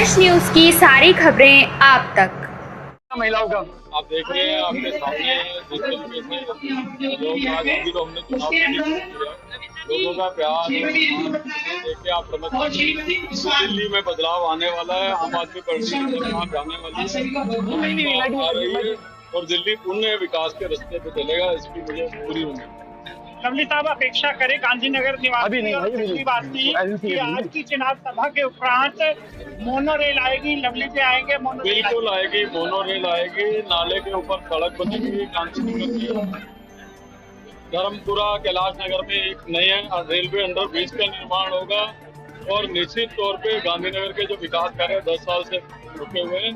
Fresh news की सारी खबरें आप तक। महिलाओं का आप देख रहे हैं, आपके सामने जिस तरीके से लोग आज अभी तो हमने चुनाव में नहीं किया, लोगों का प्यार देख के आप समझ सकते हैं दिल्ली में बदलाव आने वाला है। आम आदमी पार्टी की सरकार जाने वाली है आ रही है और दिल्ली पुण्य विकास के रास्ते पे चलेगा, इसकी मुझे पूरी उम्मीद है। लवली साहब अपेक्षा करें गांधीनगर निवासी और दिल्ली वासी कि आज की चुनाव सभा के उपरांत मोनो रेल आएगी, लवली पे आएंगे मोनो रेल बिल्कुल आएगी, मोनो रेल आएगी, नाले के ऊपर सड़क बनेगी गांधीनगर की। धर्मपुरा कैलाश नगर में एक नए रेलवे अंडरब्रिज का निर्माण होगा और निश्चित तौर पे गांधीनगर के जो विकास कार्य 10 साल से रुके हुए हैं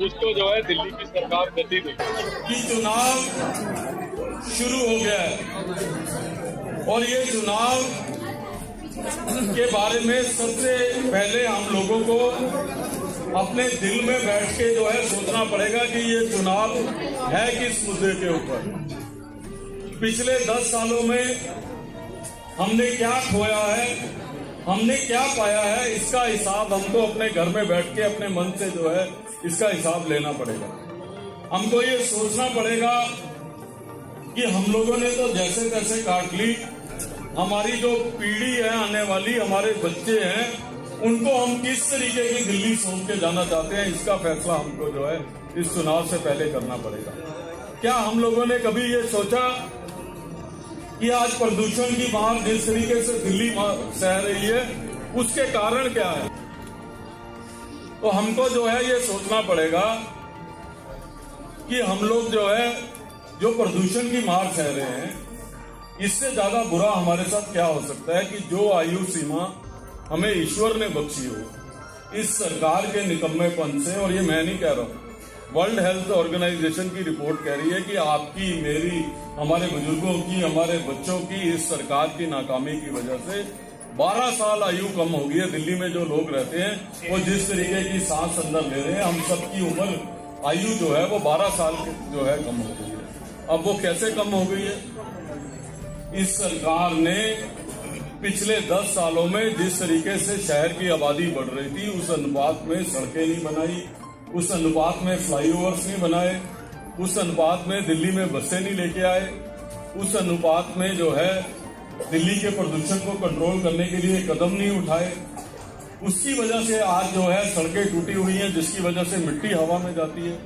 उसको जो है दिल्ली की सरकार गति देगी। चुनाव शुरू हो गया है और ये चुनाव के बारे में सबसे पहले हम लोगों को अपने दिल में बैठ के जो है सोचना पड़ेगा कि ये चुनाव है किस मुद्दे के ऊपर। पिछले 10 सालों में हमने क्या खोया है, हमने क्या पाया है, इसका हिसाब हमको अपने घर में बैठ के अपने मन से जो है इसका हिसाब लेना पड़ेगा। हमको ये सोचना पड़ेगा कि हम लोगों ने तो जैसे तैसे काट ली, हमारी जो पीढ़ी है आने वाली, हमारे बच्चे हैं, उनको हम किस तरीके की दिल्ली सोच के जाना चाहते हैं, इसका फैसला हमको जो है इस चुनाव से पहले करना पड़ेगा। क्या हम लोगों ने कभी ये सोचा कि आज प्रदूषण की मार जिस तरीके से दिल्ली सह रही है उसके कारण क्या है? तो हमको जो है ये सोचना पड़ेगा कि हम लोग जो है जो प्रदूषण की मार सह रहे हैं इससे ज्यादा बुरा हमारे साथ क्या हो सकता है कि जो आयु सीमा हमें ईश्वर ने बख्शी हो इस सरकार के निकम्मेपन से। और ये मैं नहीं कह रहा हूं, वर्ल्ड हेल्थ ऑर्गेनाइजेशन की रिपोर्ट कह रही है कि आपकी, मेरी, हमारे बुजुर्गों की, हमारे बच्चों की इस सरकार की नाकामी की वजह से 12 साल आयु कम हो गई है। दिल्ली में जो लोग रहते हैं वो जिस तरीके की सांस अंदर ले रहे हैं, हम सबकी उम्र आयु जो है वो 12 साल जो है कम हो गई है। अब वो कैसे कम हो गई है? इस सरकार ने पिछले 10 सालों में जिस तरीके से शहर की आबादी बढ़ रही थी उस अनुपात में सड़कें नहीं बनाई, उस अनुपात में फ्लाईओवर्स नहीं बनाए, उस अनुपात में दिल्ली में बसें नहीं लेके आए, उस अनुपात में जो है दिल्ली के प्रदूषण को कंट्रोल करने के लिए कदम नहीं उठाए। उसकी वजह से आज जो है सड़कें टूटी हुई हैं, जिसकी वजह से मिट्टी हवा में जाती है।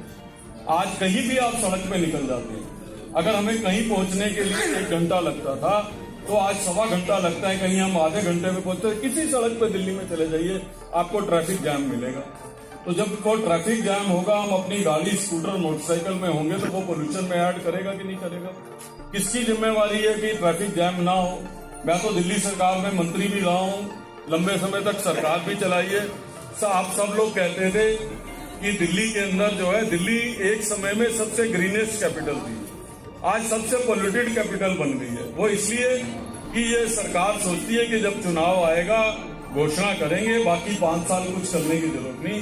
आज कहीं भी आप सड़क पे निकल जाते हैं, अगर हमें कहीं पहुंचने के लिए 1 घंटा लगता था तो आज 1.25 घंटा लगता है, कहीं हम आधे घंटे में पहुंचते हैं। किसी सड़क पे दिल्ली में चले जाइए आपको ट्रैफिक जाम मिलेगा। तो जब वो ट्रैफिक जाम होगा, हम अपनी गाड़ी, स्कूटर, मोटरसाइकिल में होंगे तो वो पोल्यूशन में ऐड करेगा कि नहीं करेगा? किसकी जिम्मेवारी है कि ट्रैफिक जैम ना हो? मैं तो दिल्ली सरकार में मंत्री भी रहा हूँ, लंबे समय तक सरकार भी चलाई है। आप सब लोग कहते थे कि दिल्ली के अंदर जो है, दिल्ली एक समय में सबसे ग्रीनेस्ट कैपिटल थी, आज सबसे पोल्यूटेड कैपिटल बन गई है। वो इसलिए कि ये सरकार सोचती है कि जब चुनाव आएगा घोषणा करेंगे, बाकी 5 साल कुछ करने की जरूरत नहीं।